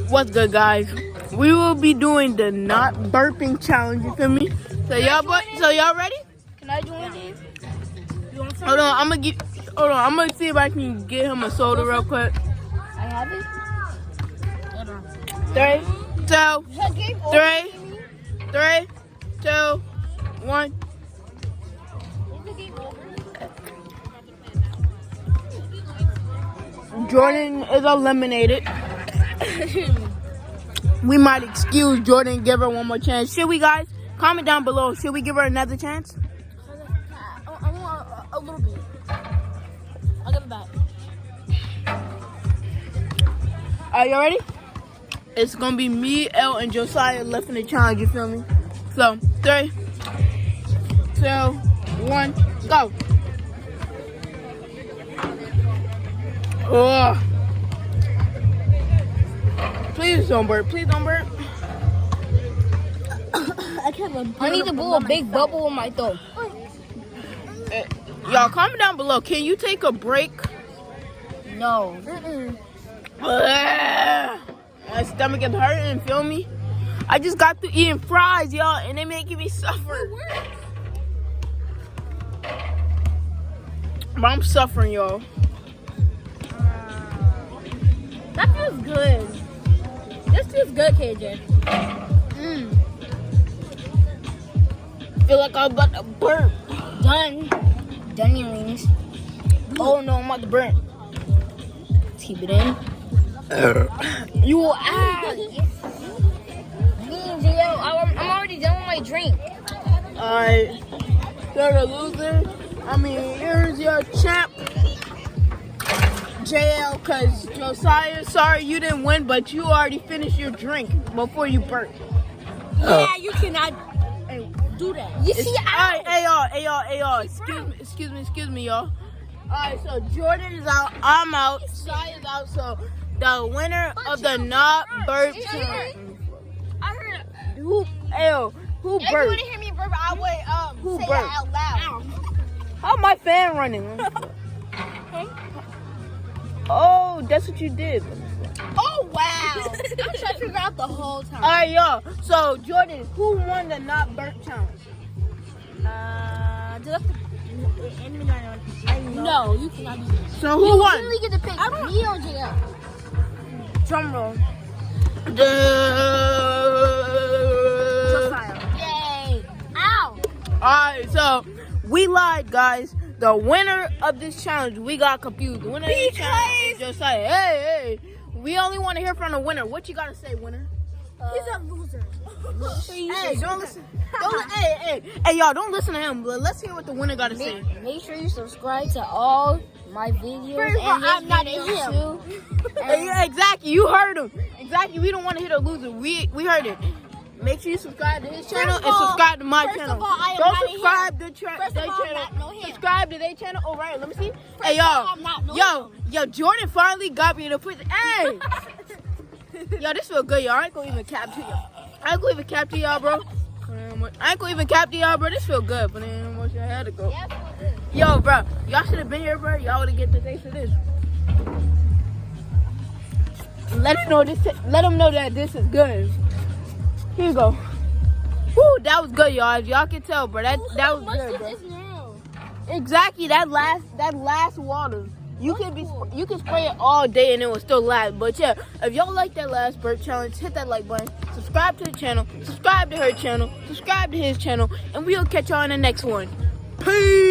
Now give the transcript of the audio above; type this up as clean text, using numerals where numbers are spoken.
What's good, guys? We will be doing the not burping challenge. You feel me? So y'all ready? Can I join these? Hold on, I'm gonna see if I can get him a soda real quick. I have it. 3, 2, 1. Jordan is eliminated. We might excuse Jordan and give her one more chance. Should we, guys? Comment down below. Should we give her another chance? I want a little bit. I'll give it back. Are you ready? It's gonna be me, Elle, and Josiah left in the challenge. You feel me? So 3, 2, 1, go. Oh. Please don't burp. Please don't burp. I need to blow a big bubble in my throat. Y'all, comment down below. Can you take a break? No. My stomach is hurting. Feel me? I just got through eating fries, y'all, and they making me suffer. But I'm suffering, y'all. That feels good. This feels good, KJ. Feel like I'm about to burp. Done your wings. Oh no, I'm about to burn. Let's keep it in. You will I'm already done with my drink. Alright. You're the loser. Here's your champ. JL, because Josiah, sorry you didn't win, but you already finished your drink before you burped. Yeah, you cannot do that. You see, alright, hey y'all. Excuse me, y'all. Alright, so Jordan is out, I'm out, Josiah's out, so the winner of the not burp challenge. I heard Who burped? If you want to hear me burp, I would say that out loud. How my fan running? Oh, that's what you did. Oh, wow. I'm trying to figure out the whole time. All right, y'all. So, Jordan, who won the not burp challenge? No, you cannot do that. So, who won? You really get to pick me or JL. Drum roll. Yay. Ow. All right, so we lied, guys. The winner of this challenge, we got confused. The winner of this challenge is Josiah. Hey, we only want to hear from the winner. What you gotta say, winner? He's a loser. Hey, don't listen. Hey, y'all, don't listen to him. Let's hear what the winner gotta say. Make sure you subscribe to all my videos. First of all, I'm not in him. Yeah, exactly. You heard him. Exactly. We don't want to hear the loser. We heard it. Make sure you subscribe to his channel and subscribe to my channel. Don't subscribe to their channel. Subscribe to their channel. All right, let me see. Hey, y'all. Yo, Jordan finally got me to put. Hey. Yo, this feel good, y'all. I ain't gonna even capture y'all, bro. This feel good, but then once y'all had to go. Yo, bro, y'all should have been here, bro. Y'all would have get the taste of this. Let them know that this is good. Here you go. Woo, that was good, y'all. Y'all can tell, bro. That was good, bro. Exactly, that last water. You can spray it all day and it will still last. But yeah, if y'all like that last burp challenge, hit that like button. Subscribe to the channel. Subscribe to her channel. Subscribe to his channel. And we'll catch y'all in the next one. Peace.